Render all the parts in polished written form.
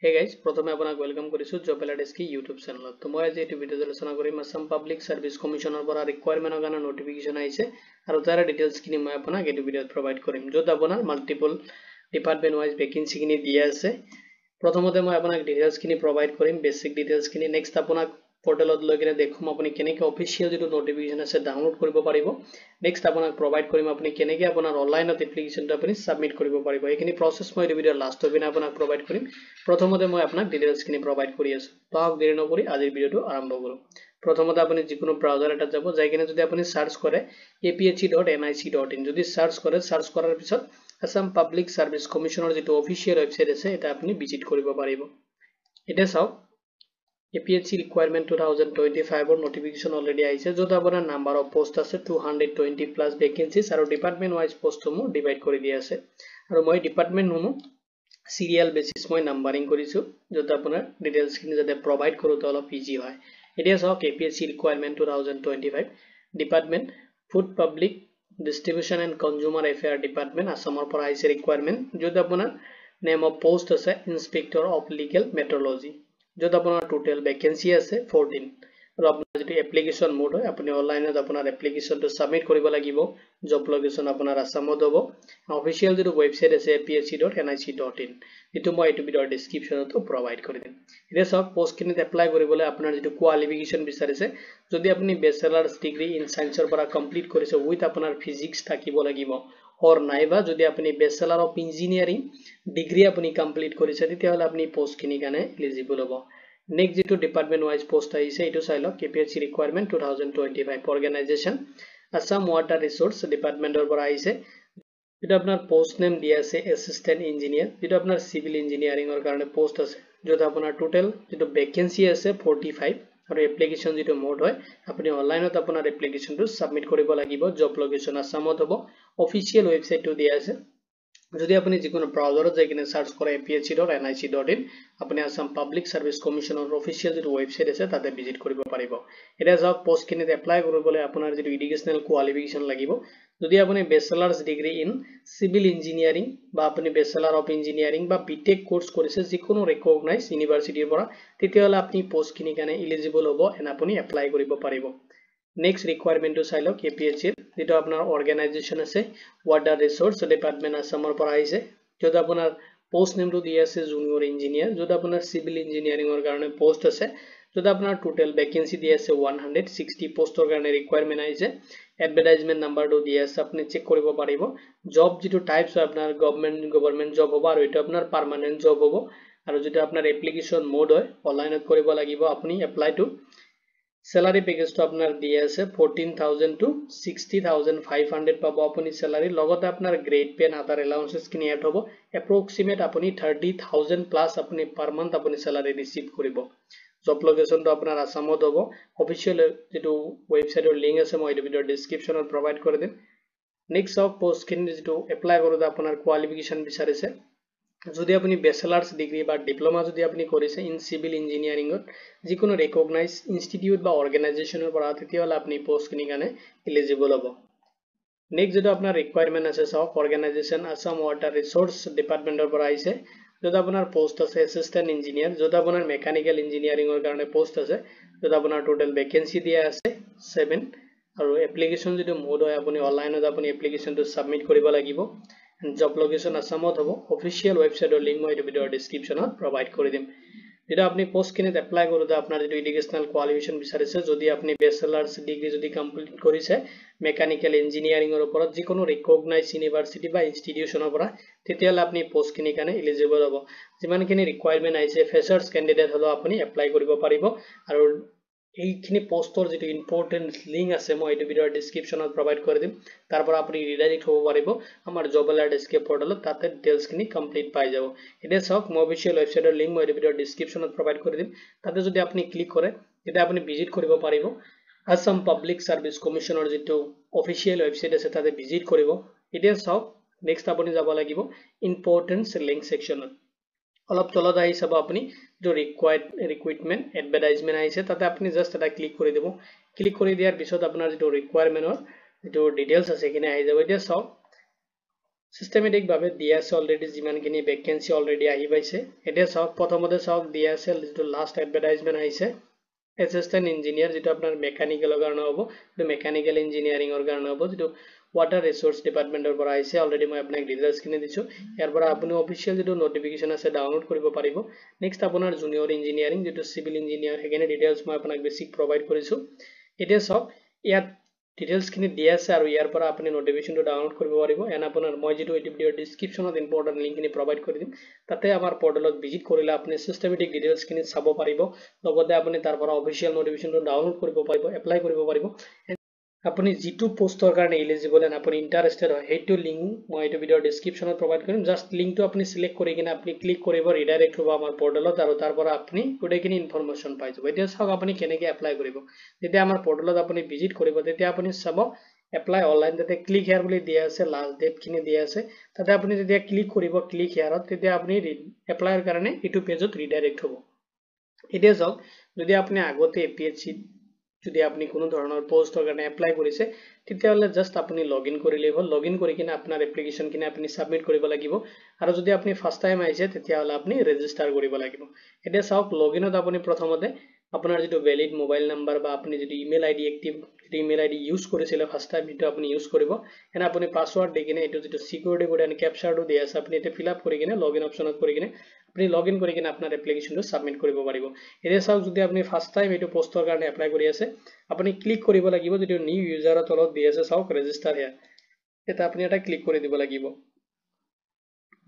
Hey guys, প্ৰথমে আপোনাক welcome কৰিছো জব এলাৰ্টস ইউটিউব চেনেলত। তো মই আজি এই ভিডিঅ'ত আলোচনা কৰিম আসাম পাব্লিক সাৰ্ভিস কমিশনৰ পৰা ৰিকুৱাৰমেন্টৰ কাৰণে নটিফিকেশন আহিছে আৰু তাৰ ডিটেইলছ খিনি মই আপোনাক এই ভিডিঅ'ত প্ৰভাইড কৰিম য'ত আপোনাৰ মাল্টিপল ডিপাৰ্টমেন্ট ওয়াইজ ভ্যাকেন্সি খিনি দিয়া আছে। প্ৰথমতে মই আপোনাক ডিটেইলছ খিনি প্ৰভাইড কৰিম বেসিক ডিটেইলছ খিনি নেক্সট আপোনাক পোৰ্টেলত লৈ কিনে দেখুম আপুনি কেনেকৈ অফিচিয়েল যেটো নটিফিকেশন আছে ডাউনলোড কৰিব পাৰিব। নেক্সট আপোনাক প্ৰভাইড কৰিম আপুনি কেনেকৈ আপোনাৰ অনলাইনত এপ্লিকেশনটো আপুনি সাবমিট কৰিব পাৰিব। এইখিনি প্ৰসেস মই এই ভিডিঅ'ৰ লাষ্টৰ পিনে আপোনাক প্ৰভাইড কৰিম। প্ৰথমতে মই আপোনাক ডিটেইলছ খিনি প্ৰভাইড কৰি আছো। তো দেৰি নকৰি আজিৰ ভিডিঅ'টো আৰম্ভ কৰো। প্ৰথমতে আপুনি যিকোনো ব্ৰাউজাৰ এটা যাব, যাই কিনে যদি আপুনি সাৰ্চ কৰে aphe.nic.in, যদি সাৰ্চ কৰাৰ পিছত আসাম পাব্লিক সাৰ্ভিস কমিশনৰ যেটো অফিচিয়েল ওয়েবসাইট আছে এটা আপুনি ভিজিট কৰিব পাৰিব। এটা চাওক APHC requirement 2025 or notification already আহিছে যত আপোনাৰ নাম্বাৰ অফ পোষ্ট আছে 220 প্লাস ভ্যাকেন্সিজ আৰু ডিপাৰ্টমেন্ট ওয়াইজ পোষ্টসমূহ ডিভাইড কৰি দিয়া আছে আৰু মই ডিপাৰ্টমেন্টসমূহ সিৰিয়াল বেসিস মই নাম্বাৰিং কৰিছো যত আপোনাৰ ডিটেইলছ খিনি যাতে প্ৰভাইড কৰোতে অলপ ইজি হয়। এতিয়া চাওক APHC requirement 2025 department food public distribution and consumer affairs department আসামৰ পৰা আহিছে ৰিকুৱাৰমেন্ট যত আপোনাৰ নেম অফ পোষ্ট আছে ইন্সপেক্টৰ অফ লিগেল মেট্ৰলজি যত আপোনাৰ টোটাল ভ্যাকেন্সি আছে 14 আৰু আপোনাৰ যেটো এপ্লিকেশন মোড হয় আপুনি অনলাইনত আপোনাৰ এপ্লিকেশনটো সাবমিট কৰিব লাগিব। জব লোকেশন আপোনাৰ আসামত হ'ব। অফিচিয়েল যেটো ওয়েবসাইট আছে aphe.nic.in যেটো মই এই ভিডিওৰ ডেসক্ৰিপচনতো প্ৰভাইড কৰি দিম। এতিয়া চাওক পোষ্টখিনিত এপ্লাই কৰিবলৈ আপোনাৰ যেটো কোৱালিফিকেশন বিচাৰিছে যদি আপুনি বেচেলাৰছ ডিগ্ৰী ইন সায়েন্সৰ পৰা কমপ্লিট কৰিছে উইথ আপোনাৰ ফিজিক্স থাকিব লাগিব or নাইবা যদি আপুনি বেচেলাৰ অফ ইঞ্জিনিয়াৰিং ডিগ্ৰী আপুনি কমপ্লিট কৰিছে তেতিয়াহলে আপুনি পোষ্টখিনি কাৰণে এলিজিবল হ'ব। নেক্সট যেটো ডিপাৰ্টমেন্ট ওয়াইজ পোষ্ট আহিছে এটো চাই লওক APHC requirement 2025 organisation Assam water resource ডিপাৰ্টমেন্টৰ পৰা আহিছে। যেটো আপোনাৰ পোষ্ট নেম দিয়া আছে এসিস্ট্যান্ট ইঞ্জিনিয়াৰ যেটো আপোনাৰ সিভিল ইঞ্জিনিয়াৰিংৰ কাৰণে পোষ্ট আছে যত আপোনাৰ টোটাল যেটো ভ্যাকেন্সি আছে 45 আৰু এপ্লিকেশন যেটো মোড হয় আপুনি অনলাইনত আপোনাৰ এপ্লিকেশনটো সাবমিট কৰিব লাগিব। জব লোকেশন আসামত হ'ব। অফিচিয়েল ওয়েবসাইটটো দিয়া আছে যদি আপুনি যিকোনো ব্ৰাউজাৰত যাই কিনে সাৰ্চ কৰে aphe.nic.in আপুনি আসাম পাব্লিক সাৰ্ভিস কমিশনৰ অফিচিয়েল যেটো ওয়েবসাইট আছে তাতে ভিজিট কৰিব পাৰিব। এটা যাওক পোষ্টখিনিত এপ্লাই কৰিবলৈ আপোনাৰ যেটো এডুকেশনাল কোৱালিফিকেশন লাগিব যদি আপুনি বেচেলাৰছ ডিগ্ৰী ইন সিভিল ইঞ্জিনিয়াৰিং বা আপুনি বেচেলাৰ অফ ইঞ্জিনিয়াৰিং বা বিটেক কোৰ্স কৰিছে যিকোনো ৰিকগনাইজ ইউনিভাৰ্সিটিৰ পৰা তেতিয়াহলে আপুনি পোষ্টখিনি কাৰণে এলিজিবল হ'ব এন্ড আপুনি এপ্লাই কৰিব পাৰিব। নেক্সট ৰিকুৱাৰমেন্টটো চাই লওক APHC যেটো আপোনাৰ অৰ্গানাইজেশন আছে ওয়াটাৰ ৰিসোৰ্স ডিপাৰ্টমেন্ট আসামৰ পৰা আহিছে যত আপোনাৰ পোষ্ট নেমটো দিয়া আছে জুনিয়ৰ ইঞ্জিনিয়াৰ যত আপোনাৰ সিভিল ইঞ্জিনিয়াৰিংৰ কাৰণে পোষ্ট আছে যত আপোনাৰ টোটাল ভ্যাকেন্সি দিয়া আছে 160 পোষ্টৰ কাৰণে ৰিকুৱাৰমেন্ট আহিছে। এডভাৰটাইজমেন্ট নাম্বাৰটো দিয়া আছে আপুনি চেক কৰিব পাৰিব। জব যেটো টাইপস হয় আপোনাৰ গভৰ্নমেন্ট জব হ'ব আৰু এটা আপোনাৰ পাৰ্মানেন্ট জব হ'ব আৰু যেটো আপোনাৰ এপ্লিকেশন মোড হয় অনলাইনত কৰিব লাগিব আপুনি apply to salary package to আপনার দিয়ে আছে 14000 to 60500 পাবো আপুনি salary লগতে আপনার grade pay other allowances কিনি এড হ'ব approximate আপুনি 30000 plus আপুনি per month আপুনি salary receive কৰিব। job location to আপনাৰ আসামত হ'ব। official যেটো ওয়েবসাইটৰ লিংক আছে মই এই ভিডিওৰ ডেসক্ৰিপচনত প্ৰভাইড কৰি দিম। নেক্সট অফ পোষ্ট কিনি যেটো এপ্লাই কৰোতে আপোনাৰ কোৱালিফিকেশন বিচাৰিছে যদি আপুনি বেচেলাৰছ ডিগ্ৰী বা ডিপ্লোমা যদি আপুনি কৰিছে ইন সিভিল ইঞ্জিনিয়াৰিংত যিকোনো ৰিকগনাইজ ইনষ্টিটিউট বা অৰ্গানাইজেশনৰ পৰা তেতিয়াহলে আপুনি পোষ্টখিনি কাৰণে এলিজিবল হ'ব। নেক্সট যেটো আপোনাৰ ৰিকুৱাৰমেন্ট আছে চাওক অৰ্গানাইজেশন আসাম ওয়াটাৰ ৰিসোৰ্স ডিপাৰ্টমেন্টৰ পৰা আহিছে যত আপোনাৰ পোষ্ট আছে এসিস্ট্যান্ট ইঞ্জিনিয়াৰ যত আপোনাৰ মেকানিক্যাল ইঞ্জিনিয়াৰিংৰ কাৰণে পোষ্ট আছে যত আপোনাৰ টোটাল ভ্যাকেন্সি দিয়া আছে 7 আৰু এপ্লিকেশন যেটো মোড হয় আপুনি অনলাইনত আপুনি এপ্লিকেশনটো সাবমিট কৰিব লাগিব। জব লোকেশন আসামত হ'ব। অফিচিয়েল ওয়েবসাইটৰ লিংক মই এই ভিডিওৰ ডেসক্ৰিপচনত প্ৰভাইড কৰি দিম। যেটা আপনি পোষ্টখিনিত এপ্লাই কৰোতে আপোনাৰ যেটো এডুকেশনাল কোৱালিফিকেশন বিচাৰিছে যদি আপুনি বেচেলাৰছ ডিগ্ৰী যদি কমপ্লিট কৰিছে মেকানিক্যাল ইঞ্জিনিয়াৰিংৰ ওপৰত যিকোনো ৰিকগনাইজ ইউনিভাৰ্সিটি বা ইনষ্টিটিউশনৰ পৰা তেতিয়াহলে আপুনি পোষ্টখিনি কাৰণে এলিজিবল হ'ব। যিমানখিনি ৰিকুৱাৰমেন্ট আহিছে ফ্ৰেচাৰ্ছ ক্যান্ডিডেট হলো আপুনি এপ্লাই কৰিব পাৰিব আৰু এইখিনি পোষ্টৰ যেটো ইম্পৰ্টেন্ট লিংক আছে মই এই ভিডিওৰ ডেসক্ৰিপচনত প্ৰভাইড কৰি দিম তাৰ পৰা আপুনি ৰিডাইৰেক্ট হ'ব পাৰিব আমাৰ জব এলাৰ্টস পৰ্টেলত তাতে ডিটেইলছখিনি কমপ্লিট পাই যাব। এটা চাওক মই অফিচিয়েল ওয়েবসাইটৰ লিংক মই এই ভিডিওৰ ডেসক্ৰিপচনত প্ৰভাইড কৰি দিম তাতে যদি আপুনি ক্লিক কৰে তেতিয়া আপুনি ভিজিট কৰিব পাৰিব আসাম পাব্লিক সাৰ্ভিস কমিশনৰ যেটো অফিচিয়েল ওয়েবসাইট আছে তাতে ভিজিট কৰিব। এতিয়া চাওক নেক্সট আপুনি যাব লাগিব ইম্পৰ্টেন্ট লিংক সেকশনত অলপ তলত আহি চাব আপুনি যে ৰিকুৱাৰমেন্ট এডভাৰটাইজমেন্ট আহিছে তাতে আপুনি জাস্ট এটা ক্লিক কৰি দিব। ক্লিক কৰি দিয়াৰ পিছত আপোনাৰ যেটো ৰিকুৱাৰমেন্টৰ যেটো ডিটেইলছ আছে কিনে আহি যাব। এতিয়া চাওক সিস্টেমেটিক ভাবে দিয়া আছে অলৰেডি যিমানখিনি ভেকেন্সি অলৰেডি আহি পাইছে এতিয়া চাওক প্ৰথমতে চাওক দিয়া আছে যেটো লাষ্ট এডভাৰটাইজমেন্ট আহিছে এসিস্ট্যান্ট ইঞ্জিনিয়াৰ যেটো আপোনাৰ মেকানিক্যালৰ কাৰণে হ'ব তো মেকানিক্যাল ইঞ্জিনিয়াৰিংৰ কাৰণে হ'ব যেটো ওয়াটাৰ ৰিসোৰ্স ডিপাৰ্টমেন্টৰ পৰা আহিছে অলৰেডি মই আপোনাক ডিটেইলছ খিনি দিছো ইয়াৰ পৰা আপুনি অফিচিয়েল যেটো নোটিফিকেশন আছে ডাউনলোড কৰিব পাৰিব নেক্সট আপোনাৰ জুনিয়ৰ ইঞ্জিনিয়াৰিং যেটো সিভিল ইঞ্জিনিয়াৰ হেগেনে ডিটেইলছ মই আপোনাক বেসিক প্ৰভাইড কৰিছো এতিয়া চাওক ইয়াত ডিটেইলছ খিনি দিয়া আছে আৰু ইয়াৰ পৰা আপুনি নোটিফিকেশনটো ডাউনলোড কৰিব পাৰিব এন আপোনাৰ মই যেটো এই ভিডিঅৰ ডেসক্ৰিপচনত ইম্পৰ্টেন্ট লিংক খিনি প্ৰভাইড কৰি দিম তাতে আমাৰ পৰ্টেলত ভিজিট কৰিলে আপুনি সিস্টেমেটিক ডিটেইলছ খিনি চাব পাৰিব লগতে আপুনি তাৰ পৰা অফিচিয়েল নোটিফিকেশনটো ডাউনলোড কৰিব পাৰিব এপ্লাই কৰিব পাৰিব আপুনি যেটো পোষ্টৰ কাৰণে এলিজিবল এন আপুনি ইন্টাৰেস্টেড হয় হেইটো লিংক মই এই ভিডিঅৰ ডেসক্ৰিপচনত প্ৰভাইড কৰিম জাস্ট লিংকটো আপুনি সিলেক্ট কৰি কিনে আপুনি ক্লিক কৰিব ৰিডাইৰেক্ট হ'ব আমাৰ পৰ্টেলত আৰু তাৰ পৰা আপুনি গোটেইখিনি ইনফৰমেশন পাই যাব এতিয়া চাওক আপুনি কেনেকৈ এপ্লাই কৰিব যেতিয়া আমাৰ পৰ্টেলত আপুনি ভিজিট কৰিব তেতিয়া আপুনি চাব এপ্লাই অনলাইন তাতে ক্লিক হিয়াৰ বুলি দিয়া আছে লাষ্ট ডেট খিনি দিয়া আছে তাতে আপুনি যেতিয়া ক্লিক কৰিব ক্লিক হিয়াৰত তেতিয়া আপুনি এপ্লাইৰ কাৰণে ইটো পেজত ৰিডাইৰেক্ট হ'ব এতিয়া চাওক যদি আপুনি আগতে এপিএসসি যদি আপনি কোনো ধৰণৰ পোষ্টৰ কাৰণে এপ্লাই কৰিছে তেতিয়াহলে জাস্ট আপুনি লগইন কৰিলেই হ'ল লগইন কৰি কিনে আপোনাৰ এপ্লিকেশন কিনে আপুনি সাবমিট কৰিব লাগিব আৰু যদি আপুনি ফাৰ্স্ট টাইম আহিছে তেতিয়াহলে আপুনি ৰেজিষ্টাৰ কৰিব লাগিব এতিয়া চাওক লগইনত আপুনি প্ৰথমতে আপোনাৰ যেটো ভ্যালিড মোবাইল নাম্বাৰ বা আপুনি যদি email ID active email ID use কৰিছিলে ফাৰ্স্ট টাইম এটো আপুনি ইউজ কৰিব এনে আপুনি পাসওয়াৰ্ড দি কিনে এটো যেটো সিকিউৰিটি কোড এন্ড ক্যাপচাৰটো দিয়া আছে আপুনি এটো ফিল আপ কৰি কিনে লগইন অপচনত কৰি কিনে আপুনি লগইন কৰি কিনে আপোনাৰ এপ্লিকেশনটো সাবমিট কৰিব পাৰিব এতিয়া চাওক যদি আপুনি ফাৰ্স্ট টাইম এটো পোষ্টৰ কাৰণে এপ্লাই কৰি আছে আপুনি ক্লিক কৰিব লাগিব যেটো নিউ ইউজাৰৰ তলত দি আছে চাওক ৰেজিষ্টাৰ হিয়াৰ এটা আপুনি এটা ক্লিক কৰি দিব লাগিব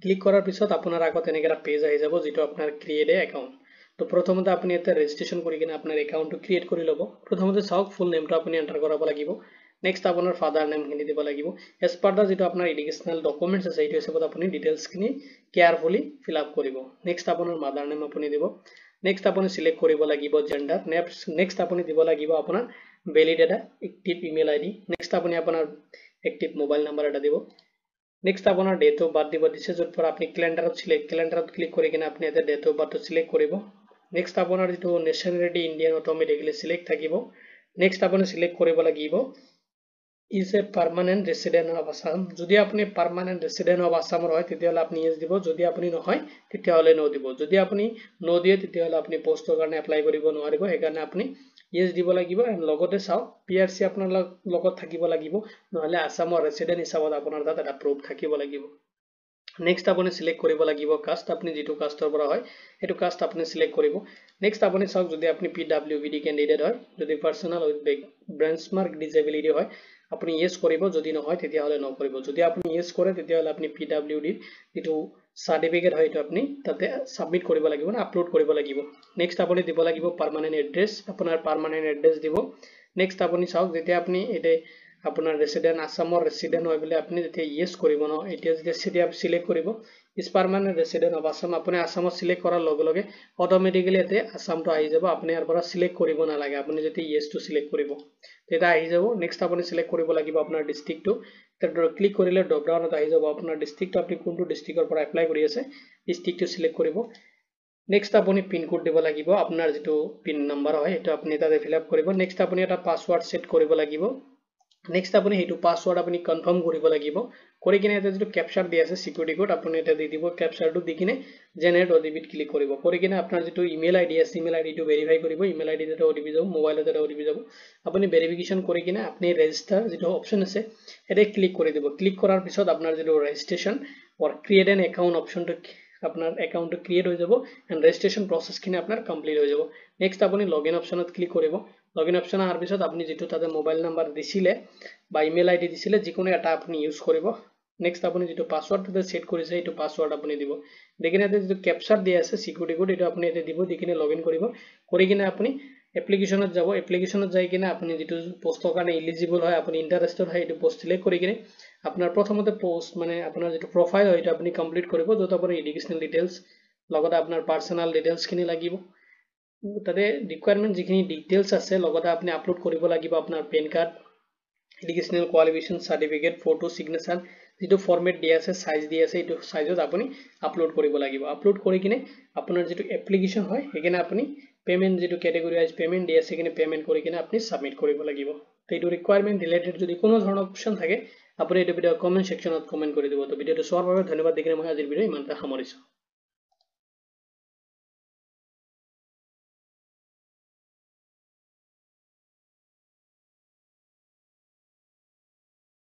ক্লিক কৰাৰ পিছত আপোনাৰ আগত এনেকৈ এটা পেজ আহি যাব যেটো আপোনাৰ ক্ৰিয়েট এ একাউন্ট তো প্ৰথমতে আপুনি এটা ৰেজিষ্ট্ৰেচন কৰি কিনে আপোনাৰ একাউন্টটো ক্ৰিয়েট কৰি ল'ব প্ৰথমতে চাওক ফুল নেমটো আপুনি এন্টাৰ কৰাব লাগিব নেক্সট আপোনাৰ ফাদাৰ নেম খিনি দিব লাগিব এজ পাৰ দা যেটো আপোনাৰ এডুকেশনাল ডকুমেন্টছ আছে এইটো হিচাপত আপুনি ডিটেইলছ খিনি কেয়াৰফুলি ফিল আপ কৰিব নেক্সট আপোনাৰ মাদাৰ নেম আপুনি দিব নেক্সট আপুনি সিলেক্ট কৰিব লাগিব জেন্ডাৰ নেক্সট আপুনি দিব লাগিব আপোনাৰ ভ্যালিড এটা এক্টিভ ইমেইল আইডি নেক্সট আপুনি আপোনাৰ এক্টিভ মোবাইল নাম্বাৰ এটা দিব নেক্সট আপোনাৰ ডেট অফ বাৰ্থ দিব দিছে যত পৰা আপুনি ক্যালেন্ডাৰত ক্লিক কৰি কিনে আপুনি এটা ডেট অফ বাৰ্থ সিলেক্ট কৰিব নেক্সট আপোনাৰ যেটো নেশনালিটি ইন্ডিয়ান অটোমেটিক্যালি সিলেক্ট থাকিব নেক্সট আপুনি সিলেক্ট কৰিব লাগিব is a permanent resident of Assam যদি আপনি permanent resident of Assam হয় তেতিয়াহলে আপনি yes দিব যদি আপনি নহয় তেতিয়াহলে no দিব যদি আপনি no দিয়ে তেতিয়াহলে আপনি পোষ্টৰ কাৰণে এপ্লাই কৰিব নোৱাৰিব সেইকাৰণে আপনি yes দিব লাগিব আৰু লগতে চাও PRC আপোনাৰ লগত থাকিব লাগিব নহলে আসামৰ ৰেসিডেন্ট হিচাপত আপোনাৰ তাত এটা প্ৰুফ থাকিব লাগিব নেক্সট আপুনি সিলেক্ট কৰিব লাগিব কাষ্ট আপুনি যেটো কাষ্টৰ পৰা হয় এটো কাষ্ট আপুনি সিলেক্ট কৰিব নেক্সট আপুনি চাওক যদি আপনি PWBD ক্যান্ডিডেট হয় যদি পাৰ্সোনাল উইথ বেঞ্চমাৰ্ক ডিসেবিলিটি হয় আপুনি yes কৰিব যদি নহয় তেতিয়াহলে no কৰিব যদি আপুনি yes কৰে তেতিয়াহলে আপুনি PWD যেটো সাৰ্টিফিকেট হয় এটো আপুনি তাতে সাবমিট কৰিব লাগিব না আপলোড কৰিব লাগিব নেক্সট আপুনি দিব লাগিব পাৰ্মানেন্ট এড্ৰেছ আপোনাৰ পাৰ্মানেন্ট এড্ৰেছ দিব নেক্সট আপুনি চাওক যেতিয়া আপুনি এতে আপোনাৰ ৰেসিডেন্ট আসামৰ ৰেসিডেন্ট হয় বুলি আপুনি যেতিয়া yes কৰিব ন এতিয়া যেতিয়া সিলেক্ট কৰিব ইজ পাৰ্মানেন্ট ৰেসিডেন্ট অফ আসাম আপুনি আসামত সিলেক্ট কৰাৰ লগে লগে অটোমেটিক্যালি এতে আসামটো আহি যাব আপুনি ইয়াৰ পৰা সিলেক্ট কৰিব না লাগে আপুনি যেতিয়া yes টো সিলেক্ট কৰিব তেতা আহি যাব নেক্সট আপুনি সিলেক্ট কৰিব লাগিব আপোনাৰ ডিস্ট্ৰিক্টটো তেৰ ক্লিক কৰিলে ড্ৰপ ডাউনত আহি যাব আপোনাৰ ডিস্ট্ৰিক্টটো আপুনি কোনটো ডিস্ট্ৰিক্টৰ পৰা এপ্লাই কৰি আছে ডিস্ট্ৰিক্টটো সিলেক্ট কৰিব নেক্সট আপুনি পিন কোড দিব লাগিব আপোনাৰ যেটো পিন নাম্বাৰ হয় এটা আপুনি তাতে ফিল আপ কৰিব নেক্সট আপুনি এটা পাসওয়াৰ্ড সেট কৰিব লাগিব নেক্সট আপুনি হেতু পাসওয়াৰ্ড আপুনি কনফাৰ্ম কৰিব লাগিব কৰি কিনে এটা যেটো ক্যাপচাৰ দি আছে সিকিউৰিটি কোড আপুনি এটা দি দিব ক্যাপচাৰটো দি কিনে জেনাৰেট ওটিপি ক্লিক কৰিব কৰি কিনে আপোনাৰ যেটো ইমেইল আইডি আছে ইমেইল আইডিটো ভেৰিফাই কৰিব ইমেইল আইডি এটা ওটিপি যাব মোবাইলত এটা ওটিপি যাব আপুনি ভেৰিফিকেশন কৰি কিনে আপুনি ৰেজিষ্টাৰ যেটো অপচন আছে এতে ক্লিক কৰি দিব ক্লিক কৰাৰ পিছত আপোনাৰ যেটো ৰেজিষ্ট্ৰেচন অৰ ক্ৰিয়েট এন একাউন্ট অপচনটো আপনাৰ একাউন্টটো ক্ৰিয়েট হৈ যাব এন্ড ৰেজিষ্ট্ৰেচন প্ৰসেসখিনি আপনাৰ কমপ্লিট হৈ যাব নেক্সট আপুনি লগইন অপচনত ক্লিক কৰিব লগইন অপচন আহাৰ পিছত আপুনি যেটো তাতে মোবাইল নাম্বাৰ দিছিলে বা ইমেইল আইডি দিছিলে যিকোনো এটা আপুনি ইউজ কৰিব নেক্সট আপুনি যেটো পাসওয়াৰ্ডটো সেট কৰিছে এটো পাসওয়াৰ্ড আপুনি দিব দেখিনে যেটো ক্যাপচাৰ দিয়া আছে সিকিউৰিটি কোড এটো আপুনি এতে দিব দিকিনে লগইন কৰিব কৰি কিনে আপুনি এপ্লিকেশনত যাব এপ্লিকেশনত যাই কিনে আপুনি যেটো পোষ্টৰ কাৰণে এলিজিবল হয় আপুনি ইন্টাৰেস্টেড হয় এটো পোষ্ট সিলেক্ট কৰি কিনে আপোনাৰ প্ৰথমতে পোষ্ট মানে আপোনাৰ যেটো প্ৰফাইল হয় এটা আপুনি কমপ্লিট কৰিব যত আপুনি এডুকেশনাল ডিটেইলছ লগতে আপোনাৰ পাৰ্সোনাল ডিটেইলছ খিনি লাগিব তাতে ৰিকুৱাৰমেন্ট যিখিনি ডিটেইলছ আছে লগতে আপুনি আপলোড কৰিব লাগিব আপোনাৰ PAN card educational qualification certificate photo signature যেটো ফৰমেট দিয়া আছে সাইজ দিয়া আছে এটো সাইজত আপুনি আপলোড কৰিব লাগিব আপলোড কৰি কিনে আপোনাৰ যেটো এপ্লিকেশন হয় হেগেনে আপুনি পেমেন্ট যেটো ক্যাটাগৰি আইজ পেমেন্ট দিয়া আছে কিনে পেমেন্ট কৰি কিনে আপুনি সাবমিট কৰিব লাগিব তো এটো ৰিকুৱাৰমেন্ট ৰিলেটেড যদি কোনো ধৰণৰ অপচন থাকে আপুনি এইটো ভিডিঅ' কমেন্ট সেকশনত কমেন্ট কৰি দিব। তো ভিডিঅ'টো চোৱাৰ বাবে ধন্যবাদ। দেখি মই আজিৰ ভিডিঅ' ইমানতে সামৰিছোঁ।